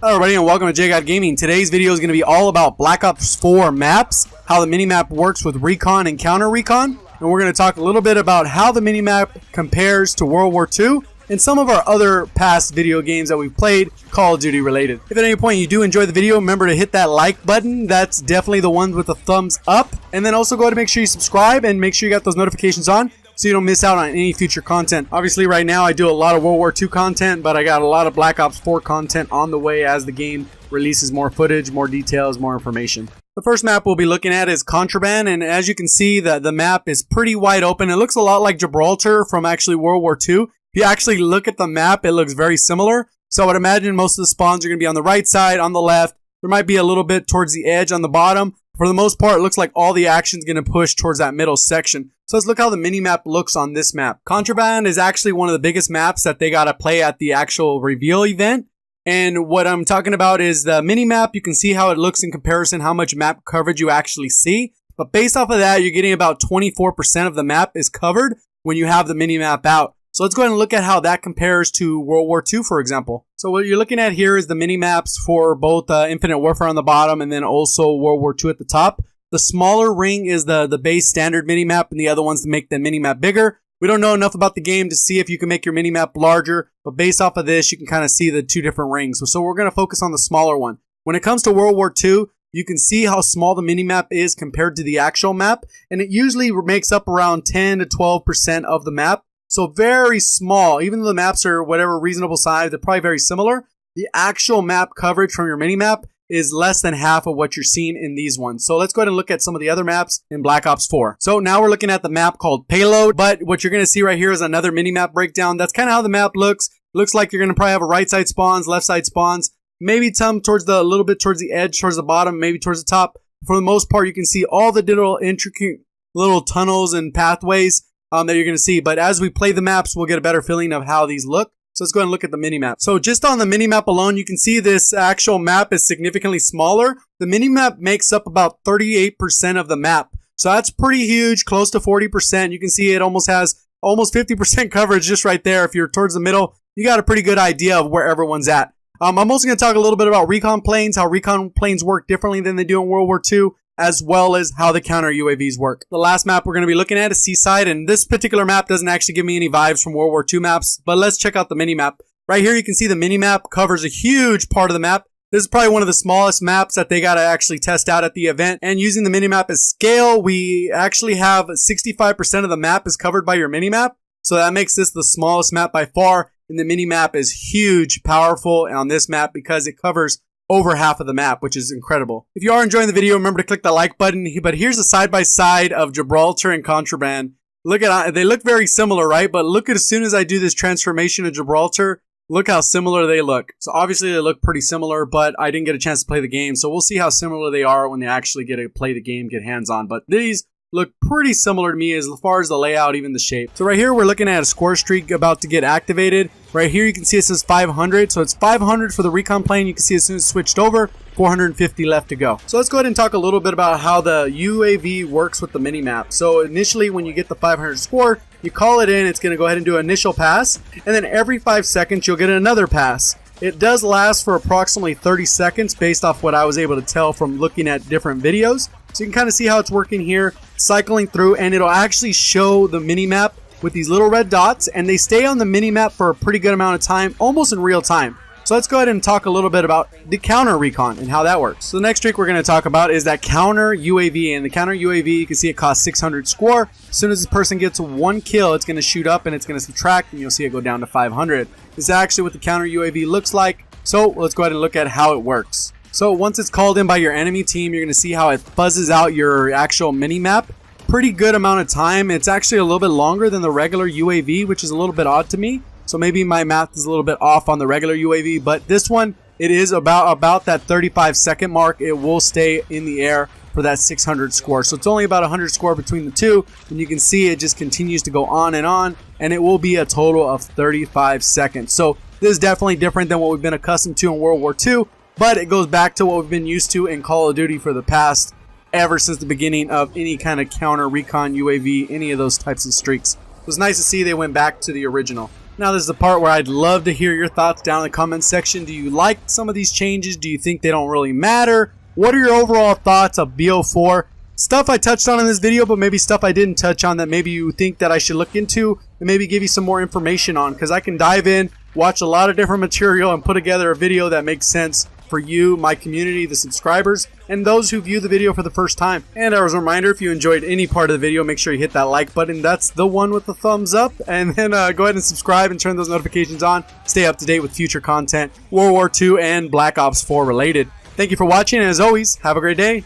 Hello everybody and welcome to JGod Gaming. Today's video is going to be all about Black Ops 4 maps, how the minimap works with Recon and counter Recon, and we're going to talk a little bit about how the minimap compares to World War II and some of our other past video games that we've played, Call of Duty related. If at any point you do enjoy the video, remember to hit that like button. That's definitely the one with the thumbs up. And then also go ahead and make sure you subscribe and make sure you got those notifications on, so you don't miss out on any future content. Obviously right now I do a lot of World War II content, but I got a lot of Black Ops 4 content on the way as the game releases more footage, more details, more information. The first map we'll be looking at is Contraband, and as you can see the map is pretty wide open. It looks a lot like Gibraltar from actually World War II. If you actually look at the map, it looks very similar. So I would imagine most of the spawns are going to be on the right side, on the left. There might be a little bit towards the edge on the bottom. For the most part, it looks like all the action's going to push towards that middle section. So let's look how the minimap looks on this map. Contraband is actually one of the biggest maps that they got to play at the actual reveal event. And what I'm talking about is the minimap. You can see how it looks in comparison, how much map coverage you actually see. But based off of that, you're getting about 24% of the map is covered when you have the minimap out. So let's go ahead and look at how that compares to World War II, for example. So what you're looking at here is the mini-maps for both Infinite Warfare on the bottom and then also World War II at the top. The smaller ring is the base standard mini-map, and the other ones to make the mini-map bigger. We don't know enough about the game to see if you can make your mini-map larger, but based off of this, you can kind of see the two different rings. So we're going to focus on the smaller one. When it comes to World War II, you can see how small the mini-map is compared to the actual map, and it usually makes up around 10 to 12% of the map. So very small. Even though the maps are whatever reasonable size, they're probably very similar. The actual map coverage from your mini-map is less than half of what you're seeing in these ones. So let's go ahead and look at some of the other maps in Black Ops 4. So now we're looking at the map called Payload, but what you're going to see right here is another mini-map breakdown. That's kind of how the map looks. It looks like you're going to probably have a right side spawns, left side spawns, maybe some towards a little bit towards the edge, towards the bottom, maybe towards the top. For the most part, you can see all the little intricate little tunnels and pathways that you're going to see. But as we play the maps, we'll get a better feeling of how these look. So let's go ahead and look at the mini-map. So just on the mini-map alone, you can see this actual map is significantly smaller. The mini-map makes up about 38% of the map. So that's pretty huge, close to 40%. You can see it almost has almost 50% coverage just right there. If you're towards the middle, you got a pretty good idea of where everyone's at. I'm also going to talk a little bit about Recon planes, how Recon planes work differently than they do in World War II, as well as how the counter UAVs work. The last map we're going to be looking at is Seaside, and this particular map doesn't actually give me any vibes from World War II maps, but let's check out the mini-map. Right here you can see the mini-map covers a huge part of the map. This is probably one of the smallest maps that they got to actually test out at the event, and using the mini-map as scale, we actually have 65% of the map is covered by your mini-map, so that makes this the smallest map by far, and the mini-map is huge, powerful on this map because it covers over half of the map, which is incredible. If you are enjoying the video, remember to click the like button. But here's a side-by-side of Gibraltar and Contraband. Look at, they look very similar, right? But look at, as soon as I do this transformation of Gibraltar, look how similar they look. So obviously they look pretty similar, but I didn't get a chance to play the game. So we'll see how similar they are when they actually get to play the game, get hands-on. But these look pretty similar to me as far as the layout, even the shape. So right here, we're looking at a score streak about to get activated. Right here, you can see it says 500. So it's 500 for the Recon plane. You can see as soon as it's switched over, 450 left to go. So let's go ahead and talk a little bit about how the UAV works with the mini-map. So initially, when you get the 500 score, you call it in. It's going to go ahead and do an initial pass. And then every 5 seconds, you'll get another pass. It does last for approximately 30 seconds based off what I was able to tell from looking at different videos. So you can kind of see how it's working here, cycling through, and it'll actually show the mini-map with these little red dots, and they stay on the mini-map for a pretty good amount of time, almost in real time. So let's go ahead and talk a little bit about the counter Recon and how that works. So the next trick we're going to talk about is that counter UAV, and the counter UAV, you can see it costs 600 score. As soon as this person gets one kill, it's going to shoot up and it's going to subtract, and you'll see it go down to 500. This is actually what the counter UAV looks like. So let's go ahead and look at how it works. So once it's called in by your enemy team, you're going to see how it buzzes out your actual mini-map. Pretty good amount of time. It's actually a little bit longer than the regular UAV, which is a little bit odd to me. So maybe my math is a little bit off on the regular UAV, but this one, it is about that 35-second mark. It will stay in the air for that 600 score. So it's only about 100 score between the two, and you can see it just continues to go on, and it will be a total of 35 seconds. So this is definitely different than what we've been accustomed to in World War II, but it goes back to what we've been used to in Call of Duty for the past, ever since the beginning of any kind of counter Recon UAV, any of those types of streaks. It was nice to see they went back to the original. Now this is the part where I'd love to hear your thoughts down in the comments section. Do you like some of these changes? Do you think they don't really matter? What are your overall thoughts of BO4? Stuff I touched on in this video, but maybe stuff I didn't touch on that maybe you think that I should look into and maybe give you some more information on, because I can dive in, watch a lot of different material, and put together a video that makes sense for you, my community, the subscribers, and those who view the video for the first time. And as a reminder, if you enjoyed any part of the video, make sure you hit that like button. That's the one with the thumbs up. And then go ahead and subscribe and turn those notifications on. Stay up to date with future content, World War II and Black Ops 4 related. Thank you for watching, and as always, have a great day.